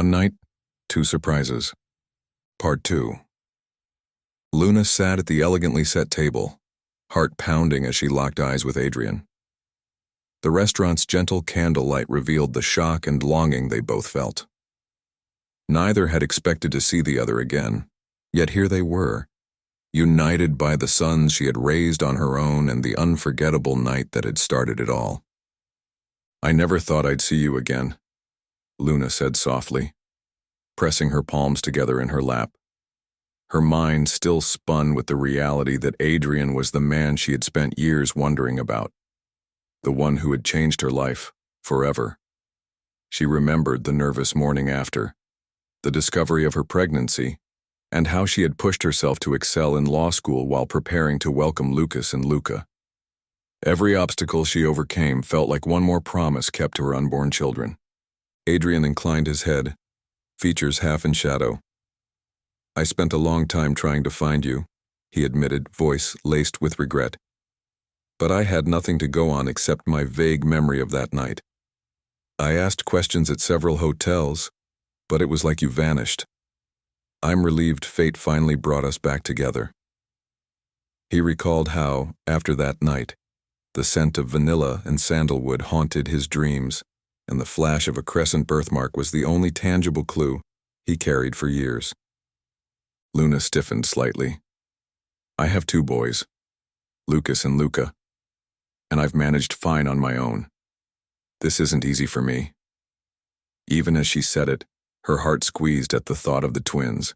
One night, two surprises. Part 2. Luna sat at the elegantly set table, heart pounding as she locked eyes with Adrian. The restaurant's gentle candlelight revealed the shock and longing they both felt. Neither had expected to see the other again, yet here they were, united by the sons she had raised on her own and the unforgettable night that had started it all. "I never thought I'd see you again," Luna said softly, pressing her palms together in her lap. Her mind still spun with the reality that Adrian was the man she had spent years wondering about, the one who had changed her life forever. She remembered the nervous morning after, the discovery of her pregnancy, and how she had pushed herself to excel in law school while preparing to welcome Lucas and Luca. Every obstacle she overcame felt like one more promise kept to her unborn children. Adrian inclined his head, features half in shadow. "I spent a long time trying to find you," he admitted, voice laced with regret. "But I had nothing to go on except my vague memory of that night. I asked questions at several hotels, but it was like you vanished. I'm relieved fate finally brought us back together." He recalled how, after that night, the scent of vanilla and sandalwood haunted his dreams, and the flash of a crescent birthmark was the only tangible clue he carried for years. Luna stiffened slightly. "I have 2 boys, Lucas and Luca, and I've managed fine on my own. This isn't easy for me." Even as she said it, her heart squeezed at the thought of the twins.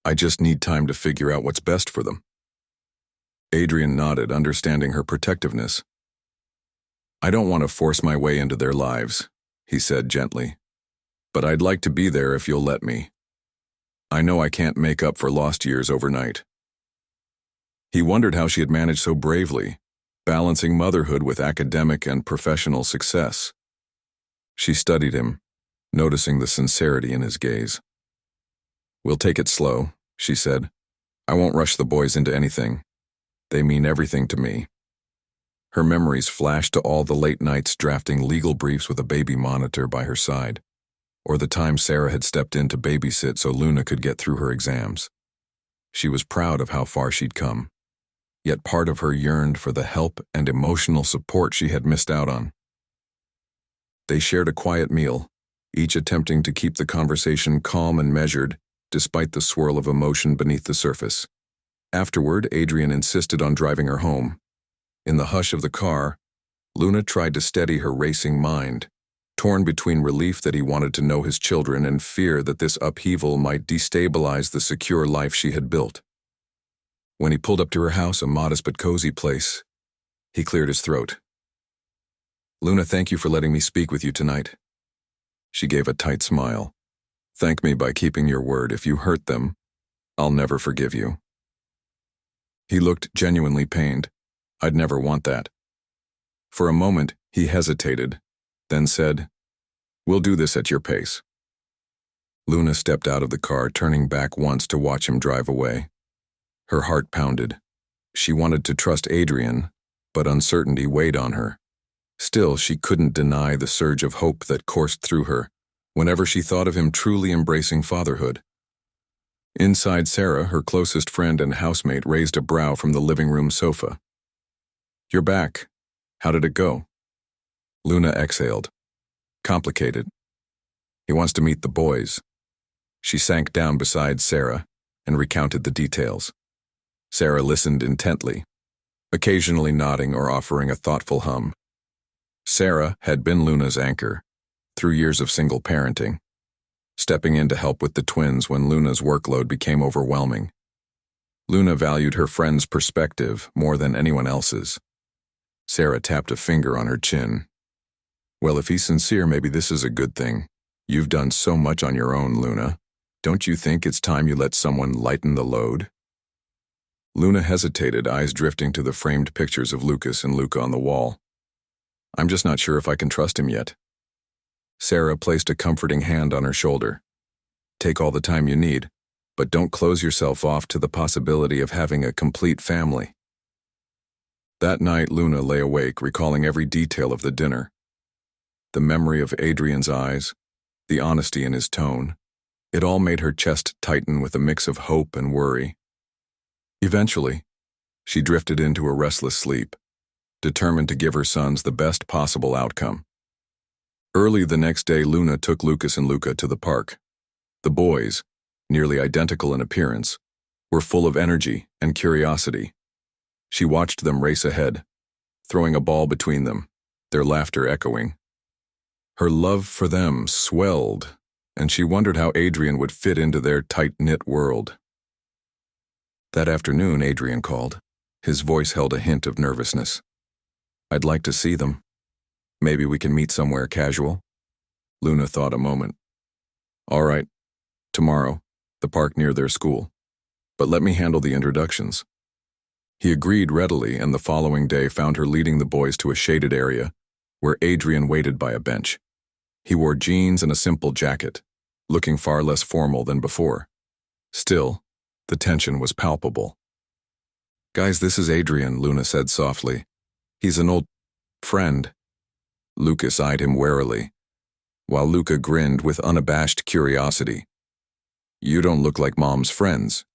"I just need time to figure out what's best for them." Adrian nodded, understanding her protectiveness. "I don't want to force my way into their lives," he said gently, "but I'd like to be there if you'll let me. I know I can't make up for lost years overnight." He wondered how she had managed so bravely, balancing motherhood with academic and professional success. She studied him, noticing the sincerity in his gaze. "We'll take it slow," she said. "I won't rush the boys into anything. They mean everything to me." Her memories flashed to all the late nights drafting legal briefs with a baby monitor by her side, or the time Sarah had stepped in to babysit so Luna could get through her exams. She was proud of how far she'd come, yet part of her yearned for the help and emotional support she had missed out on. They shared a quiet meal, each attempting to keep the conversation calm and measured despite the swirl of emotion beneath the surface. Afterward, Adrian insisted on driving her home. In the hush of the car, Luna tried to steady her racing mind, torn between relief that he wanted to know his children and fear that this upheaval might destabilize the secure life she had built. When he pulled up to her house, a modest but cozy place, he cleared his throat. "Luna, thank you for letting me speak with you tonight." She gave a tight smile. "Thank me by keeping your word. If you hurt them, I'll never forgive you." He looked genuinely pained. "I'd never want that." For a moment, he hesitated, then said, "We'll do this at your pace." Luna stepped out of the car, turning back once to watch him drive away. Her heart pounded. She wanted to trust Adrian, but uncertainty weighed on her. Still, she couldn't deny the surge of hope that coursed through her whenever she thought of him truly embracing fatherhood. Inside, Sarah, her closest friend and housemate, raised a brow from the living room sofa. "You're back. How did it go?" Luna exhaled. "Complicated. He wants to meet the boys." She sank down beside Sarah and recounted the details. Sarah listened intently, occasionally nodding or offering a thoughtful hum. Sarah had been Luna's anchor through years of single parenting, stepping in to help with the twins when Luna's workload became overwhelming. Luna valued her friend's perspective more than anyone else's. Sarah tapped a finger on her chin. "Well, if he's sincere, maybe this is a good thing. You've done so much on your own, Luna. Don't you think it's time you let someone lighten the load?" Luna hesitated, eyes drifting to the framed pictures of Lucas and Luca on the wall. "I'm just not sure if I can trust him yet." Sarah placed a comforting hand on her shoulder. "Take all the time you need, but don't close yourself off to the possibility of having a complete family." That night, Luna lay awake, recalling every detail of the dinner. The memory of Adrian's eyes, the honesty in his tone. It all made her chest tighten with a mix of hope and worry. Eventually, she drifted into a restless sleep, determined to give her sons the best possible outcome. Early the next day, Luna took Lucas and Luca to the park. The boys, nearly identical in appearance, were full of energy and curiosity. She watched them race ahead, throwing a ball between them, their laughter echoing. Her love for them swelled, and she wondered how Adrian would fit into their tight-knit world. That afternoon, Adrian called. His voice held a hint of nervousness. "I'd like to see them. Maybe we can meet somewhere casual." Luna thought a moment. "All right, tomorrow, the park near their school. But let me handle the introductions." He agreed readily, and the following day found her leading the boys to a shaded area where Adrian waited by a bench. He wore jeans and a simple jacket, looking far less formal than before. Still, the tension was palpable. "Guys, this is Adrian," Luna said softly. "He's an old friend." Lucas eyed him warily, while Luca grinned with unabashed curiosity. "You don't look like Mom's friends,"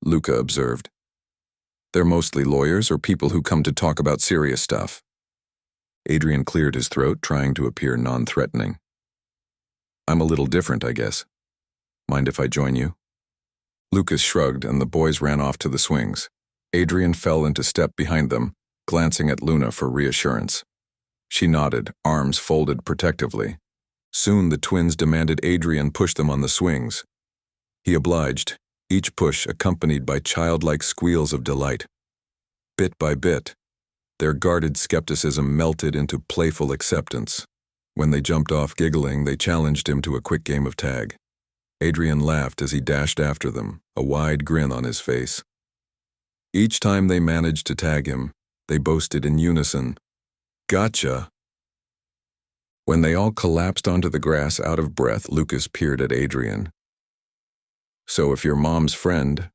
Luca observed. "They're mostly lawyers or people who come to talk about serious stuff." Adrian cleared his throat, trying to appear non-threatening. "I'm a little different, I guess. Mind if I join you?" Lucas shrugged, and the boys ran off to the swings. Adrian fell into step behind them, glancing at Luna for reassurance. She nodded, arms folded protectively. Soon the twins demanded Adrian push them on the swings. He obliged, each push accompanied by childlike squeals of delight. Bit by bit, their guarded skepticism melted into playful acceptance. When they jumped off giggling, they challenged him to a quick game of tag. Adrian laughed as he dashed after them, a wide grin on his face. Each time they managed to tag him, they boasted in unison, "Gotcha." When they all collapsed onto the grass out of breath, Lucas peered at Adrian. "So if you're Mom's friend,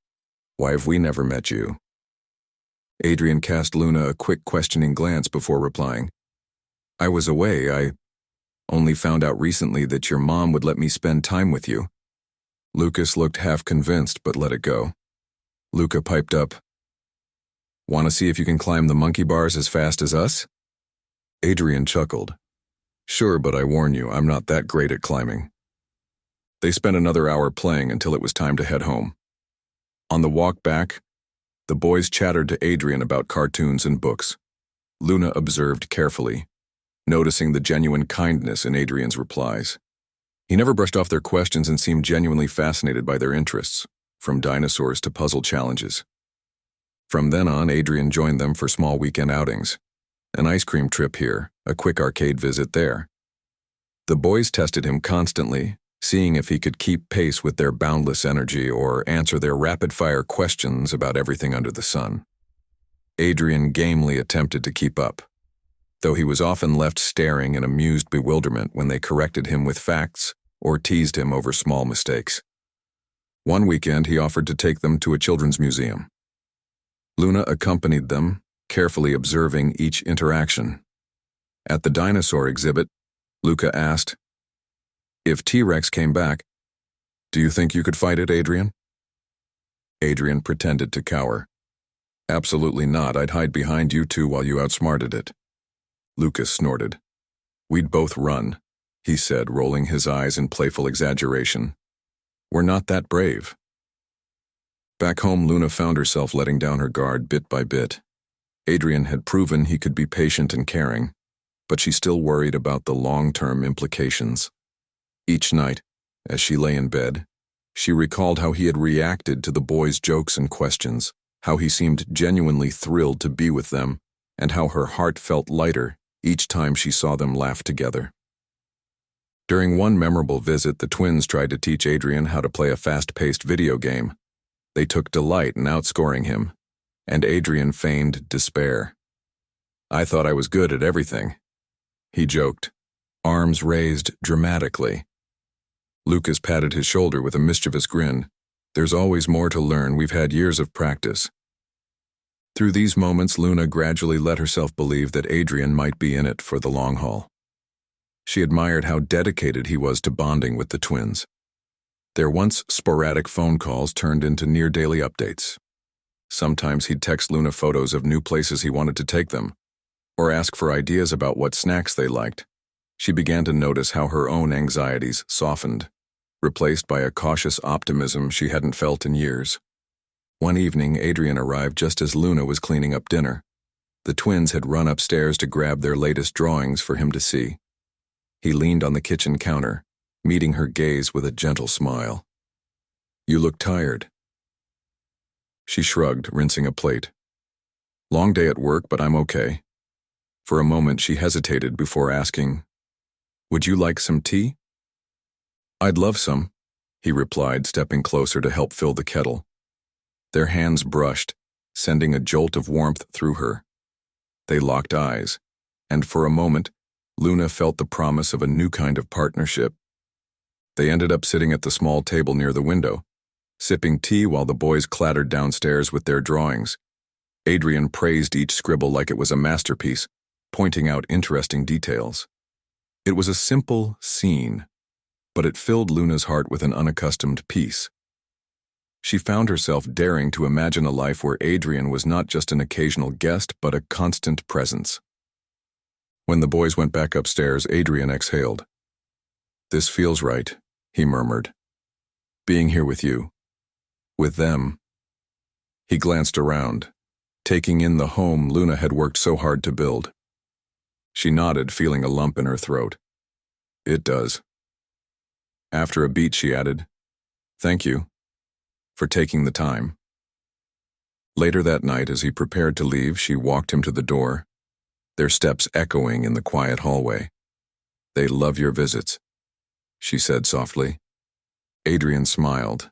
why have we never met you?" Adrian cast Luna a quick questioning glance before replying. "I was away. I only found out recently that your mom would let me spend time with you." Lucas looked half convinced but let it go. Luca piped up, "Want to see if you can climb the monkey bars as fast as us?" Adrian chuckled. "Sure, but I warn you, I'm not that great at climbing." They spent another hour playing until it was time to head home. On the walk back, the boys chattered to Adrian about cartoons and books. Luna observed carefully, noticing the genuine kindness in Adrian's replies. He never brushed off their questions and seemed genuinely fascinated by their interests, from dinosaurs to puzzle challenges. From then on, Adrian joined them for small weekend outings. An ice cream trip here, a quick arcade visit there. The boys tested him constantly, seeing if he could keep pace with their boundless energy or answer their rapid-fire questions about everything under the sun. Adrian gamely attempted to keep up, though he was often left staring in amused bewilderment when they corrected him with facts or teased him over small mistakes. One weekend, he offered to take them to a children's museum. Luna accompanied them, carefully observing each interaction. At the dinosaur exhibit, Luca asked, "If T-Rex came back, do you think you could fight it, Adrian?" Adrian pretended to cower. "Absolutely not. I'd hide behind you two while you outsmarted it." Lucas snorted. "We'd both run," he said, rolling his eyes in playful exaggeration. "We're not that brave." Back home, Luna found herself letting down her guard bit by bit. Adrian had proven he could be patient and caring, but she still worried about the long-term implications. Each night, as she lay in bed, she recalled how he had reacted to the boys' jokes and questions, how he seemed genuinely thrilled to be with them, and how her heart felt lighter each time she saw them laugh together. During one memorable visit, the twins tried to teach Adrian how to play a fast-paced video game. They took delight in outscoring him, and Adrian feigned despair. "I thought I was good at everything," he joked, arms raised dramatically. Lucas patted his shoulder with a mischievous grin. "There's always more to learn. We've had years of practice." Through these moments, Luna gradually let herself believe that Adrian might be in it for the long haul. She admired how dedicated he was to bonding with the twins. Their once sporadic phone calls turned into near-daily updates. Sometimes he'd text Luna photos of new places he wanted to take them, or ask for ideas about what snacks they liked. She began to notice how her own anxieties softened, replaced by a cautious optimism she hadn't felt in years. One evening, Adrian arrived just as Luna was cleaning up dinner. The twins had run upstairs to grab their latest drawings for him to see. He leaned on the kitchen counter, meeting her gaze with a gentle smile. "You look tired." She shrugged, rinsing a plate. "Long day at work, but I'm okay." For a moment, she hesitated before asking, "Would you like some tea?" "I'd love some," he replied, stepping closer to help fill the kettle. Their hands brushed, sending a jolt of warmth through her. They locked eyes, and for a moment, Luna felt the promise of a new kind of partnership. They ended up sitting at the small table near the window, sipping tea while the boys clattered downstairs with their drawings. Adrian praised each scribble like it was a masterpiece, pointing out interesting details. It was a simple scene, but it filled Luna's heart with an unaccustomed peace. She found herself daring to imagine a life where Adrian was not just an occasional guest, but a constant presence. When the boys went back upstairs, Adrian exhaled. "This feels right," he murmured. "Being here with you. With them." He glanced around, taking in the home Luna had worked so hard to build. She nodded, feeling a lump in her throat. "It does." After a beat, she added, "Thank you for taking the time." Later that night, as he prepared to leave, she walked him to the door, their steps echoing in the quiet hallway. "They love your visits," she said softly. Adrian smiled.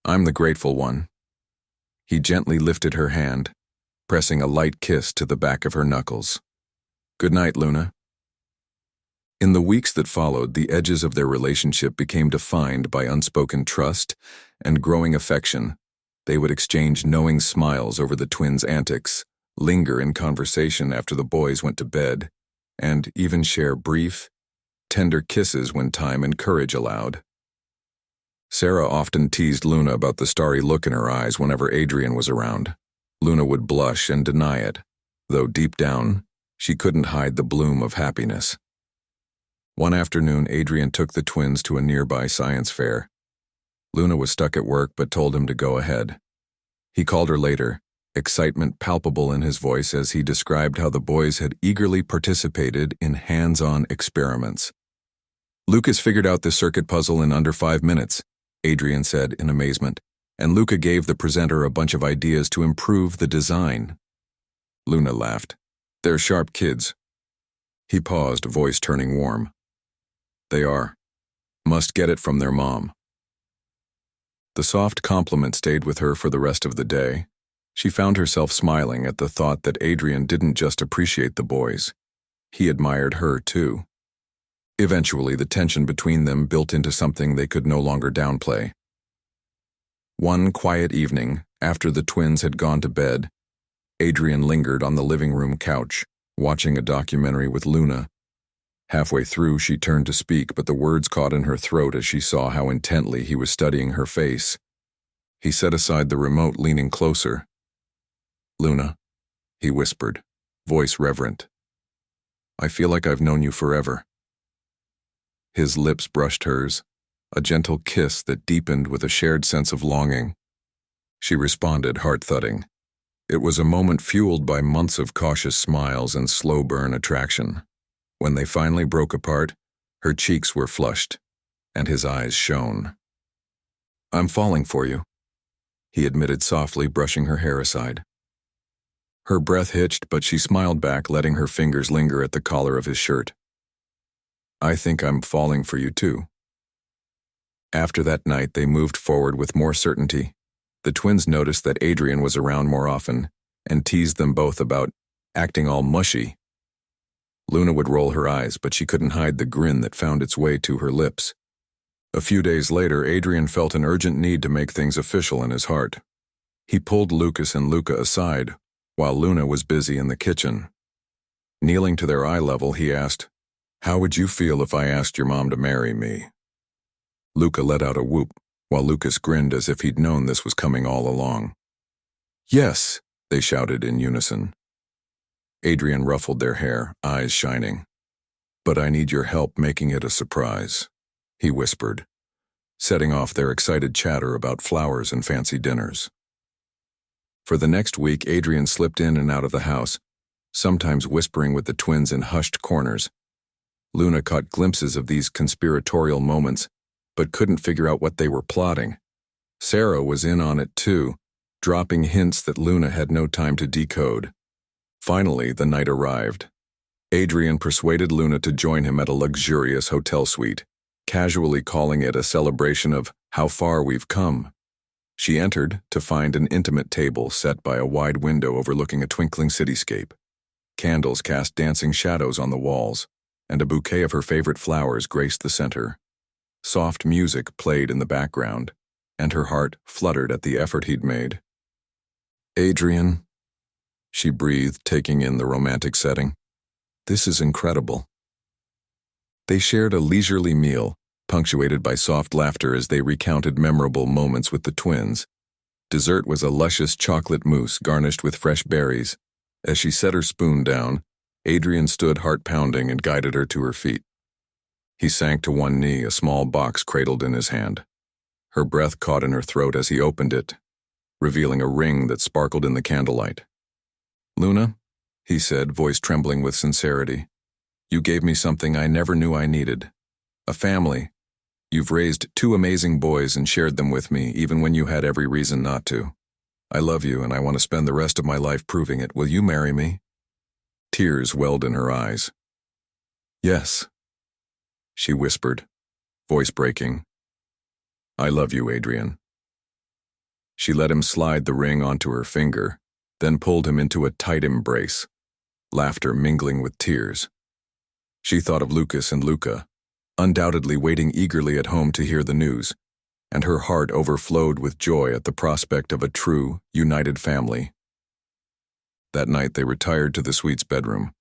"I'm the grateful one." He gently lifted her hand, pressing a light kiss to the back of her knuckles. "Good night, Luna." In the weeks that followed, the edges of their relationship became defined by unspoken trust and growing affection. They would exchange knowing smiles over the twins' antics, linger in conversation after the boys went to bed, and even share brief, tender kisses when time and courage allowed. Sarah often teased Luna about the starry look in her eyes whenever Adrian was around. Luna would blush and deny it, though deep down, she couldn't hide the bloom of happiness. One afternoon, Adrian took the twins to a nearby science fair. Luna was stuck at work but told him to go ahead. He called her later, excitement palpable in his voice as he described how the boys had eagerly participated in hands-on experiments. "Lucas figured out this circuit puzzle in under 5 minutes," Adrian said in amazement, and Luca gave the presenter a bunch of ideas to improve the design. Luna laughed. "They're sharp kids." He paused, voice turning warm. "They are. Must get it from their mom." The soft compliment stayed with her for the rest of the day. She found herself smiling at the thought that Adrian didn't just appreciate the boys. He admired her, too. Eventually, the tension between them built into something they could no longer downplay. One quiet evening, after the twins had gone to bed, Adrian lingered on the living room couch, watching a documentary with Luna. Halfway through, she turned to speak, but the words caught in her throat as she saw how intently he was studying her face. He set aside the remote, leaning closer. "Luna," he whispered, voice reverent. "I feel like I've known you forever." His lips brushed hers, a gentle kiss that deepened with a shared sense of longing. She responded, heart-thudding. It was a moment fueled by months of cautious smiles and slow-burn attraction. When they finally broke apart, her cheeks were flushed, and his eyes shone. "I'm falling for you," he admitted softly, brushing her hair aside. Her breath hitched, but she smiled back, letting her fingers linger at the collar of his shirt. "I think I'm falling for you too." After that night, they moved forward with more certainty. The twins noticed that Adrian was around more often, and teased them both about acting all mushy. Luna would roll her eyes, but she couldn't hide the grin that found its way to her lips. A few days later, Adrian felt an urgent need to make things official in his heart. He pulled Lucas and Luca aside, while Luna was busy in the kitchen. Kneeling to their eye level, he asked, How would you feel if I asked your mom to marry me? Luca let out a whoop, while Lucas grinned as if he'd known this was coming all along. Yes, they shouted in unison. Adrian ruffled their hair, eyes shining. But I need your help making it a surprise, he whispered, setting off their excited chatter about flowers and fancy dinners. For the next week, Adrian slipped in and out of the house, sometimes whispering with the twins in hushed corners. Luna caught glimpses of these conspiratorial moments, but couldn't figure out what they were plotting. Sarah was in on it too, dropping hints that Luna had no time to decode. Finally, the night arrived. Adrian persuaded Luna to join him at a luxurious hotel suite, casually calling it a celebration of how far we've come. She entered to find an intimate table set by a wide window overlooking a twinkling cityscape. Candles cast dancing shadows on the walls, and a bouquet of her favorite flowers graced the center. Soft music played in the background, and her heart fluttered at the effort he'd made. Adrian, she breathed, taking in the romantic setting. This is incredible. They shared a leisurely meal, punctuated by soft laughter as they recounted memorable moments with the twins. Dessert was a luscious chocolate mousse garnished with fresh berries. As she set her spoon down, Adrian stood heart-pounding and guided her to her feet. He sank to one knee, a small box cradled in his hand. Her breath caught in her throat as he opened it, revealing a ring that sparkled in the candlelight. Luna, he said, voice trembling with sincerity, you gave me something I never knew I needed. A family. You've raised two amazing boys and shared them with me, even when you had every reason not to. I love you, and I want to spend the rest of my life proving it. Will you marry me? Tears welled in her eyes. Yes, she whispered, voice breaking. I love you, Adrian. She let him slide the ring onto her finger, then pulled him into a tight embrace, laughter mingling with tears. She thought of Lucas and Luca, undoubtedly waiting eagerly at home to hear the news, and her heart overflowed with joy at the prospect of a true, united family. That night they retired to the suite's bedroom,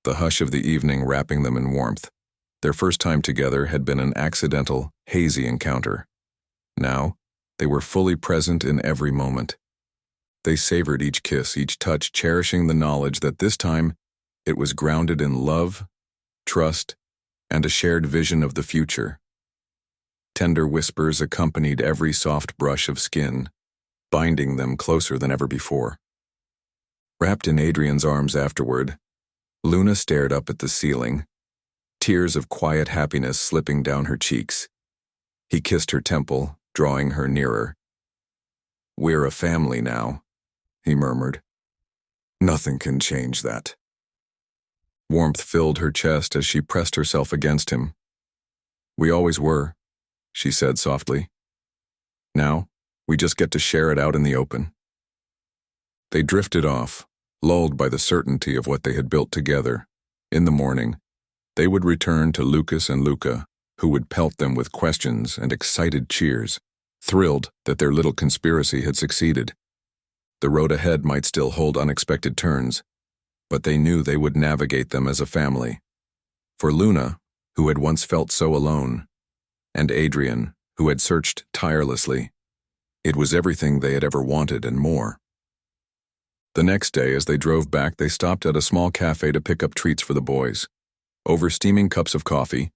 the hush of the evening wrapping them in warmth. Their first time together had been an accidental, hazy encounter. Now, they were fully present in every moment. They savored each kiss, each touch, cherishing the knowledge that this time it was grounded in love, trust, and a shared vision of the future. Tender whispers accompanied every soft brush of skin, binding them closer than ever before. Wrapped in Adrian's arms afterward, Luna stared up at the ceiling, tears of quiet happiness slipping down her cheeks. He kissed her temple, drawing her nearer. We're a family now, he murmured. Nothing can change that. Warmth filled her chest as she pressed herself against him. We always were, she said softly. Now, we just get to share it out in the open. They drifted off, lulled by the certainty of what they had built together. In the morning, they would return to Lucas and Luca, who would pelt them with questions and excited cheers, thrilled that their little conspiracy had succeeded. The road ahead might still hold unexpected turns, but they knew they would navigate them as a family. For Luna, who had once felt so alone, and Adrian, who had searched tirelessly, it was everything they had ever wanted and more. The next day, as they drove back, they stopped at a small cafe to pick up treats for the boys. Over steaming cups of coffee,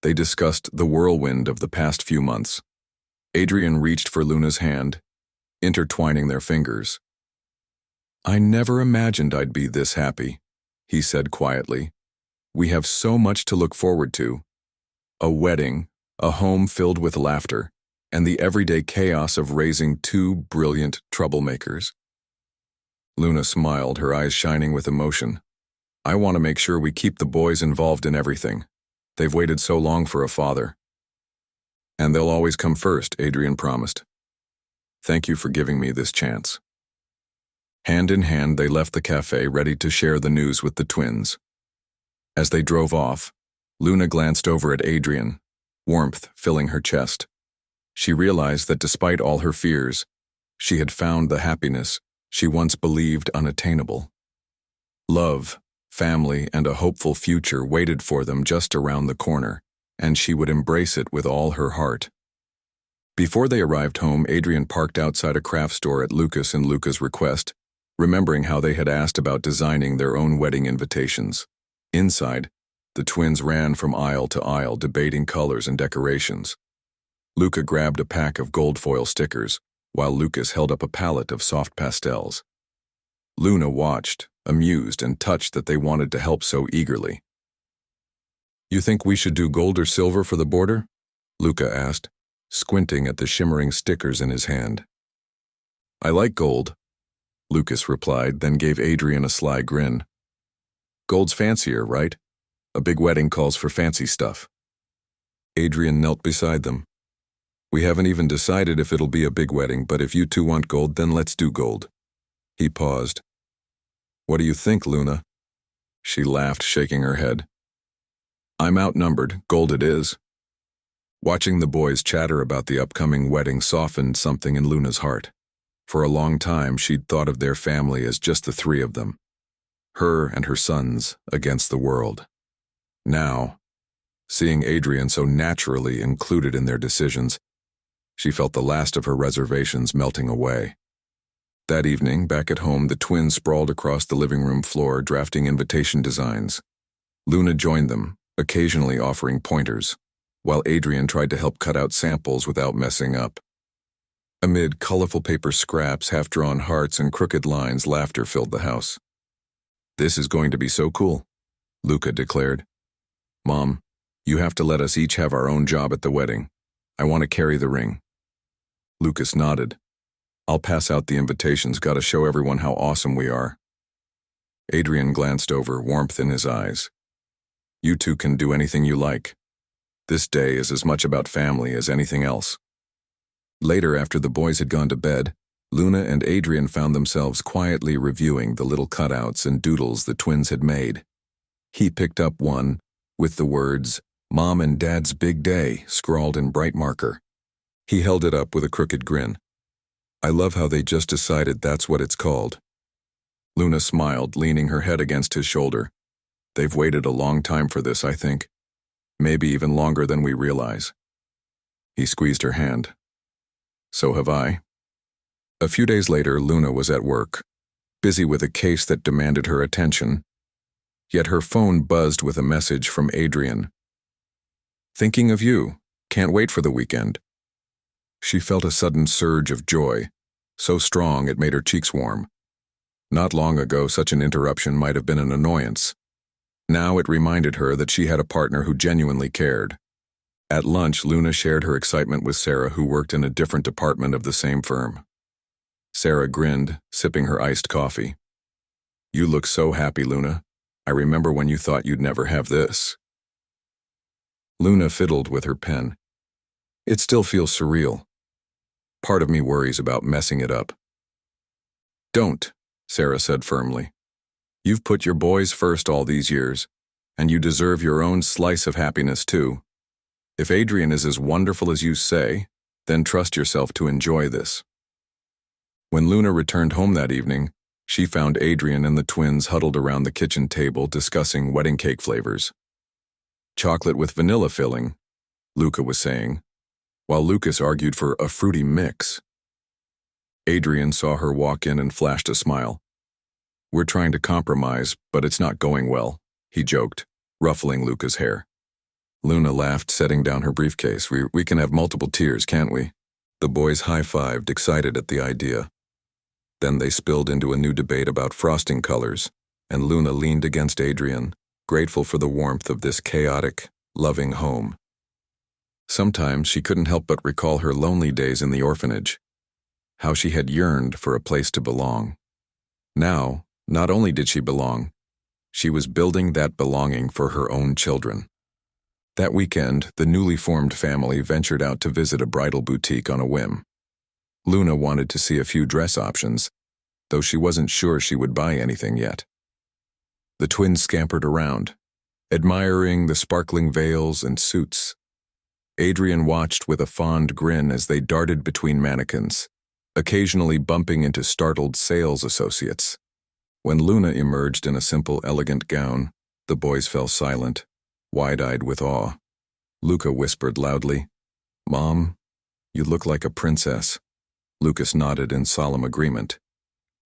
they discussed the whirlwind of the past few months. Adrian reached for Luna's hand, intertwining their fingers. I never imagined I'd be this happy, he said quietly. We have so much to look forward to. A wedding, a home filled with laughter, and the everyday chaos of raising two brilliant troublemakers. Luna smiled, her eyes shining with emotion. I want to make sure we keep the boys involved in everything. They've waited so long for a father. And they'll always come first, Adrian promised. Thank you for giving me this chance. Hand in hand, they left the cafe, ready to share the news with the twins. As they drove off, Luna glanced over at Adrian, warmth filling her chest. She realized that despite all her fears, she had found the happiness she once believed unattainable. Love, Family and a hopeful future waited for them just around the corner, and she would embrace it with all her heart. Before they arrived home, Adrian parked outside a craft store at Lucas and Luca's request, remembering how they had asked about designing their own wedding invitations. Inside, the twins ran from aisle to aisle debating colors and decorations. Luca grabbed a pack of gold foil stickers, while Lucas held up a palette of soft pastels. Luna watched, amused and touched that they wanted to help so eagerly. "You think we should do gold or silver for the border?" Luca asked, squinting at the shimmering stickers in his hand. "I like gold," Lucas replied, then gave Adrian a sly grin. "Gold's fancier, right? A big wedding calls for fancy stuff." Adrian knelt beside them. "We haven't even decided if it'll be a big wedding, but if you two want gold, then let's do gold." He paused. "What do you think, Luna?" She laughed, shaking her head. "I'm outnumbered. Gold it is." Watching the boys chatter about the upcoming wedding softened something in Luna's heart. For a long time, she'd thought of their family as just the three of them. Her and her sons against the world. Now, seeing Adrian so naturally included in their decisions, she felt the last of her reservations melting away. That evening, back at home, the twins sprawled across the living room floor, drafting invitation designs. Luna joined them, occasionally offering pointers, while Adrian tried to help cut out samples without messing up. Amid colorful paper scraps, half-drawn hearts, and crooked lines, laughter filled the house. "This is going to be so cool," Luca declared. "Mom, you have to let us each have our own job at the wedding. I want to carry the ring." Lucas nodded. "I'll pass out the invitations, gotta show everyone how awesome we are." Adrian glanced over, warmth in his eyes. "You two can do anything you like. This day is as much about family as anything else." Later, after the boys had gone to bed, Luna and Adrian found themselves quietly reviewing the little cutouts and doodles the twins had made. He picked up one, with the words, "Mom and Dad's Big Day," scrawled in bright marker. He held it up with a crooked grin. "I love how they just decided that's what it's called." Luna smiled, leaning her head against his shoulder. "They've waited a long time for this, I think. Maybe even longer than we realize." He squeezed her hand. "So have I." A few days later, Luna was at work, busy with a case that demanded her attention. Yet her phone buzzed with a message from Adrian. "Thinking of you. Can't wait for the weekend." She felt a sudden surge of joy, so strong it made her cheeks warm. Not long ago, such an interruption might have been an annoyance. Now it reminded her that she had a partner who genuinely cared. At lunch, Luna shared her excitement with Sarah, who worked in a different department of the same firm. Sarah grinned, sipping her iced coffee. "You look so happy, Luna. I remember when you thought you'd never have this." Luna fiddled with her pen. "It still feels surreal. Part of me worries about messing it up." "Don't," Sarah said firmly. "You've put your boys first all these years, and you deserve your own slice of happiness too. If Adrian is as wonderful as you say, then trust yourself to enjoy this." When Luna returned home that evening, she found Adrian and the twins huddled around the kitchen table discussing wedding cake flavors. "Chocolate with vanilla filling," Luca was saying, while Lucas argued for a fruity mix. Adrian saw her walk in and flashed a smile. "We're trying to compromise, but it's not going well," he joked, ruffling Luca's hair. Luna laughed, setting down her briefcase. We can have multiple tiers, can't we?" The boys high-fived, excited at the idea. Then they spilled into a new debate about frosting colors, and Luna leaned against Adrian, grateful for the warmth of this chaotic, loving home. Sometimes she couldn't help but recall her lonely days in the orphanage, how she had yearned for a place to belong. Now, not only did she belong, she was building that belonging for her own children. That weekend, the newly formed family ventured out to visit a bridal boutique on a whim. Luna wanted to see a few dress options, though she wasn't sure she would buy anything yet. The twins scampered around, admiring the sparkling veils and suits. Adrian watched with a fond grin as they darted between mannequins, occasionally bumping into startled sales associates. When Luna emerged in a simple, elegant gown, the boys fell silent, wide-eyed with awe. Luca whispered loudly, "Mom, you look like a princess." Lucas nodded in solemn agreement.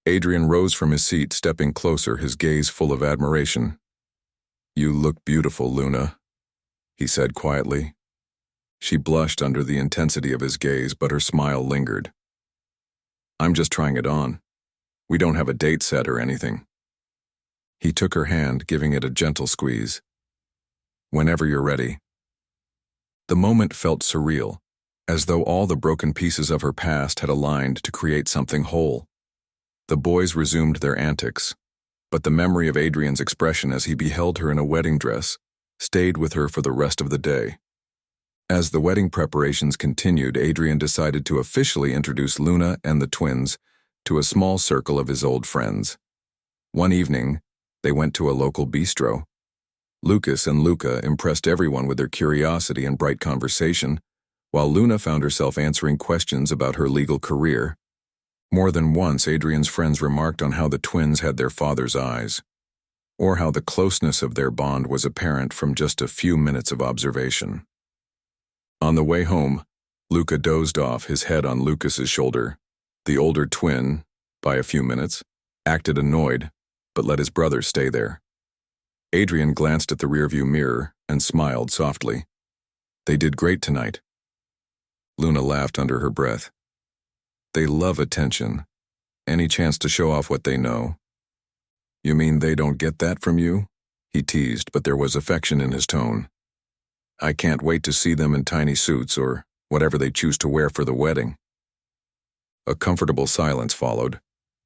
Adrian rose from his seat, stepping closer, his gaze full of admiration. "You look beautiful, Luna," he said quietly. She blushed under the intensity of his gaze, but her smile lingered. "I'm just trying it on. We don't have a date set or anything." He took her hand, giving it a gentle squeeze. "Whenever you're ready." The moment felt surreal, as though all the broken pieces of her past had aligned to create something whole. The boys resumed their antics, but the memory of Adrian's expression as he beheld her in a wedding dress stayed with her for the rest of the day. As the wedding preparations continued, Adrian decided to officially introduce Luna and the twins to a small circle of his old friends. One evening, they went to a local bistro. Lucas and Luca impressed everyone with their curiosity and bright conversation, while Luna found herself answering questions about her legal career. More than once, Adrian's friends remarked on how the twins had their father's eyes, or how the closeness of their bond was apparent from just a few minutes of observation. On the way home, Luca dozed off, his head on Lucas's shoulder. The older twin, by a few minutes, acted annoyed, but let his brother stay there. Adrian glanced at the rearview mirror and smiled softly. "They did great tonight." Luna laughed under her breath. "They love attention. Any chance to show off what they know." "You mean they don't get that from you?" he teased, but there was affection in his tone. "I can't wait to see them in tiny suits or whatever they choose to wear for the wedding." A comfortable silence followed,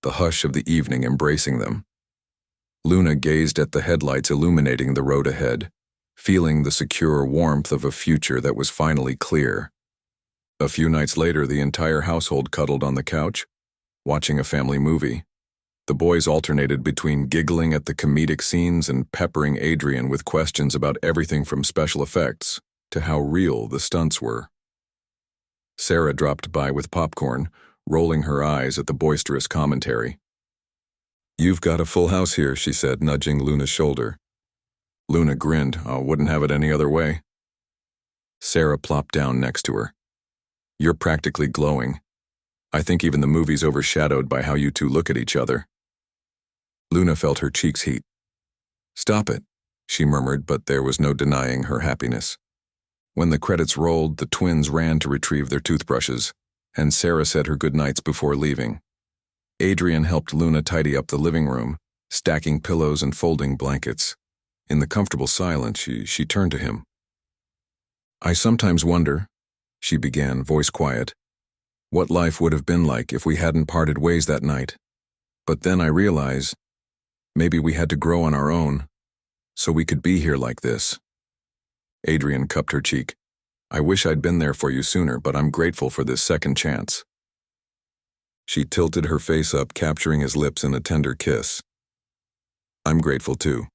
the hush of the evening embracing them. Luna gazed at the headlights illuminating the road ahead, feeling the secure warmth of a future that was finally clear. A few nights later, the entire household cuddled on the couch, watching a family movie. The boys alternated between giggling at the comedic scenes and peppering Adrian with questions about everything from special effects to how real the stunts were. Sarah dropped by with popcorn, rolling her eyes at the boisterous commentary. "You've got a full house here," she said, nudging Luna's shoulder. Luna grinned. "I wouldn't have it any other way." Sarah plopped down next to her. "You're practically glowing. I think even the movie's overshadowed by how you two look at each other." Luna felt her cheeks heat. "Stop it," she murmured, but there was no denying her happiness. When the credits rolled, the twins ran to retrieve their toothbrushes, and Sarah said her goodnights before leaving. Adrian helped Luna tidy up the living room, stacking pillows and folding blankets. In the comfortable silence, she turned to him. "I sometimes wonder," she began, voice quiet, "what life would have been like if we hadn't parted ways that night. But then I realize maybe we had to grow on our own, so we could be here like this." Adrian cupped her cheek. "I wish I'd been there for you sooner, but I'm grateful for this second chance." She tilted her face up, capturing his lips in a tender kiss. "I'm grateful too."